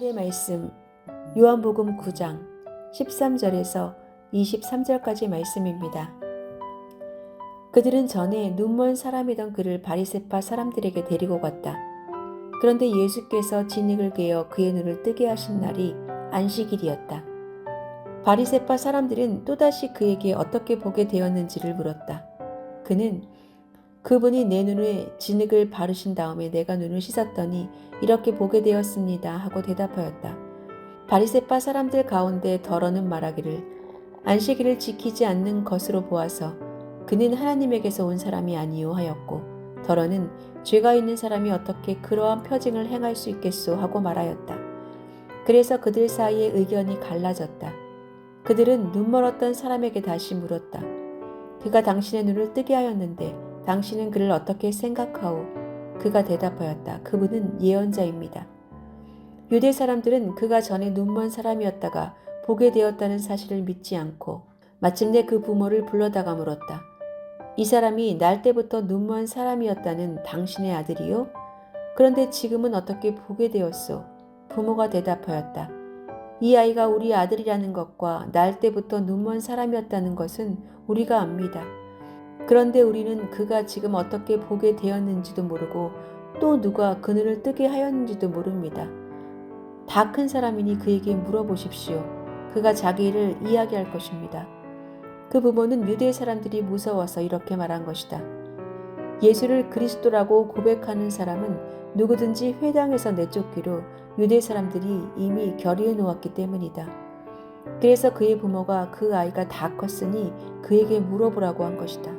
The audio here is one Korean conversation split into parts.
오늘의 말씀 요한복음 9장 13절에서 23절까지 말씀입니다. 그들은 전에 눈먼 사람이던 그를 바리새파 사람들에게 데리고 갔다. 그런데 예수께서 진흙을 깨어 그의 눈을 뜨게 하신 날이 안식일이었다. 바리새파 사람들은 또다시 그에게 어떻게 보게 되었는지를 물었다. 그는 그분이 내 눈에 진흙을 바르신 다음에 내가 눈을 씻었더니 이렇게 보게 되었습니다 하고 대답하였다. 바리새파 사람들 가운데 더러는 말하기를 안식일을 지키지 않는 것으로 보아서 그는 하나님에게서 온 사람이 아니요 하였고, 더러는 죄가 있는 사람이 어떻게 그러한 표징을 행할 수 있겠소 하고 말하였다. 그래서 그들 사이에 의견이 갈라졌다. 그들은 눈멀었던 사람에게 다시 물었다. 그가 당신의 눈을 뜨게 하였는데 당신은 그를 어떻게 생각하오? 그가 대답하였다. 그분은 예언자입니다. 유대 사람들은 그가 전에 눈먼 사람이었다가 보게 되었다는 사실을 믿지 않고 마침내 그 부모를 불러다가 물었다. 이 사람이 날 때부터 눈먼 사람이었다는 당신의 아들이요? 그런데 지금은 어떻게 보게 되었소? 부모가 대답하였다. 이 아이가 우리 아들이라는 것과 날 때부터 눈먼 사람이었다는 것은 우리가 압니다. 그런데 우리는 그가 지금 어떻게 보게 되었는지도 모르고 또 누가 그 눈을 뜨게 하였는지도 모릅니다. 다 큰 사람이니 그에게 물어보십시오. 그가 자기 일을 이야기할 것입니다. 그 부모는 유대 사람들이 무서워서 이렇게 말한 것이다. 예수를 그리스도라고 고백하는 사람은 누구든지 회당에서 내쫓기로 유대 사람들이 이미 결의해 놓았기 때문이다. 그래서 그의 부모가 그 아이가 다 컸으니 그에게 물어보라고 한 것이다.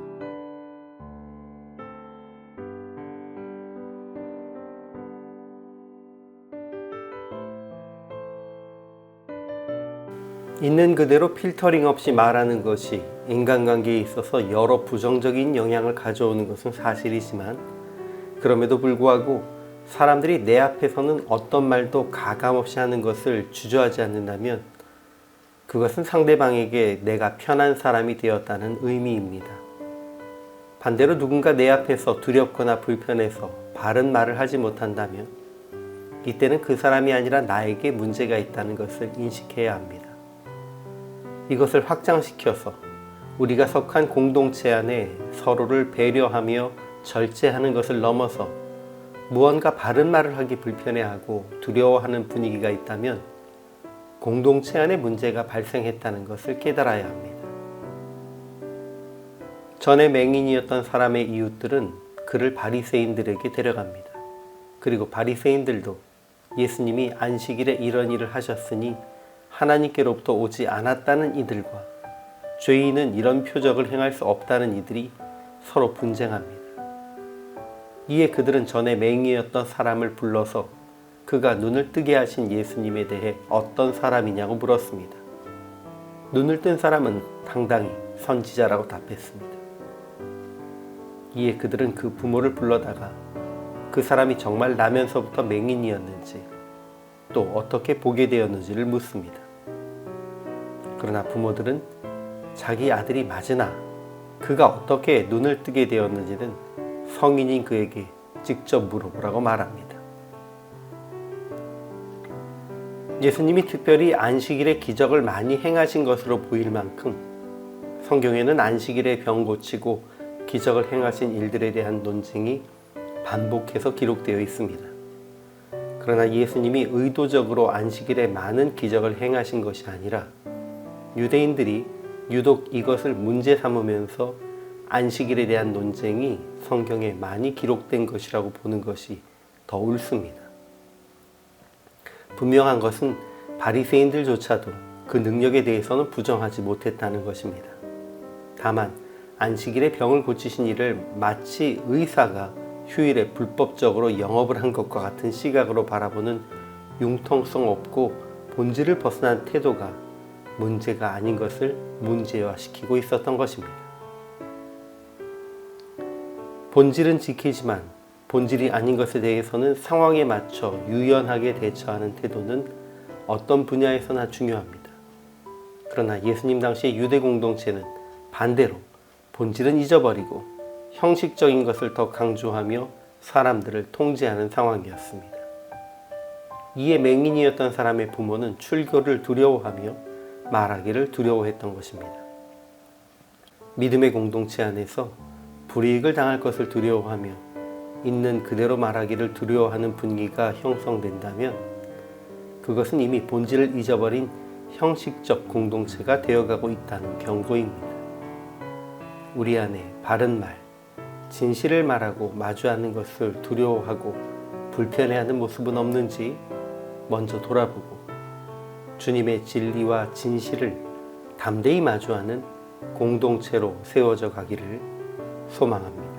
있는 그대로 필터링 없이 말하는 것이 인간관계에 있어서 여러 부정적인 영향을 가져오는 것은 사실이지만, 그럼에도 불구하고 사람들이 내 앞에서는 어떤 말도 가감없이 하는 것을 주저하지 않는다면 그것은 상대방에게 내가 편한 사람이 되었다는 의미입니다. 반대로 누군가 내 앞에서 두렵거나 불편해서 바른 말을 하지 못한다면 이때는 그 사람이 아니라 나에게 문제가 있다는 것을 인식해야 합니다. 이것을 확장시켜서 우리가 속한 공동체 안에 서로를 배려하며 절제하는 것을 넘어서 무언가 바른 말을 하기 불편해하고 두려워하는 분위기가 있다면 공동체 안에 문제가 발생했다는 것을 깨달아야 합니다. 전에 맹인이었던 사람의 이웃들은 그를 바리새인들에게 데려갑니다. 그리고 바리새인들도 예수님이 안식일에 이런 일을 하셨으니 하나님께로부터 오지 않았다는 이들과 죄인은 이런 표적을 행할 수 없다는 이들이 서로 분쟁합니다. 이에 그들은 전에 맹인이었던 사람을 불러서 그가 눈을 뜨게 하신 예수님에 대해 어떤 사람이냐고 물었습니다. 눈을 뜬 사람은 당당히 선지자라고 답했습니다. 이에 그들은 그 부모를 불러다가 그 사람이 정말 나면서부터 맹인이었는지 또 어떻게 보게 되었는지를 묻습니다. 그러나 부모들은 자기 아들이 맞으나 그가 어떻게 눈을 뜨게 되었는지는 성인인 그에게 직접 물어보라고 말합니다. 예수님이 특별히 안식일에 기적을 많이 행하신 것으로 보일 만큼 성경에는 안식일에 병 고치고 기적을 행하신 일들에 대한 논쟁이 반복해서 기록되어 있습니다. 그러나 예수님이 의도적으로 안식일에 많은 기적을 행하신 것이 아니라 유대인들이 유독 이것을 문제 삼으면서 안식일에 대한 논쟁이 성경에 많이 기록된 것이라고 보는 것이 더 옳습니다. 분명한 것은 바리새인들조차도 그 능력에 대해서는 부정하지 못했다는 것입니다. 다만 안식일에 병을 고치신 이를 마치 의사가 휴일에 불법적으로 영업을 한 것과 같은 시각으로 바라보는 융통성 없고 본질을 벗어난 태도가 문제가 아닌 것을 문제화시키고 있었던 것입니다. 본질은 지키지만 본질이 아닌 것에 대해서는 상황에 맞춰 유연하게 대처하는 태도는 어떤 분야에서나 중요합니다. 그러나 예수님 당시의 유대 공동체는 반대로 본질은 잊어버리고 형식적인 것을 더 강조하며 사람들을 통제하는 상황이었습니다. 이에 맹인이었던 사람의 부모는 출교를 두려워하며 말하기를 두려워했던 것입니다. 믿음의 공동체 안에서 불이익을 당할 것을 두려워하며 있는 그대로 말하기를 두려워하는 분위기가 형성된다면 그것은 이미 본질을 잊어버린 형식적 공동체가 되어가고 있다는 경고입니다. 우리 안에 바른 말, 진실을 말하고 마주하는 것을 두려워하고 불편해하는 모습은 없는지 먼저 돌아보고 주님의 진리와 진실을 담대히 마주하는 공동체로 세워져 가기를 소망합니다.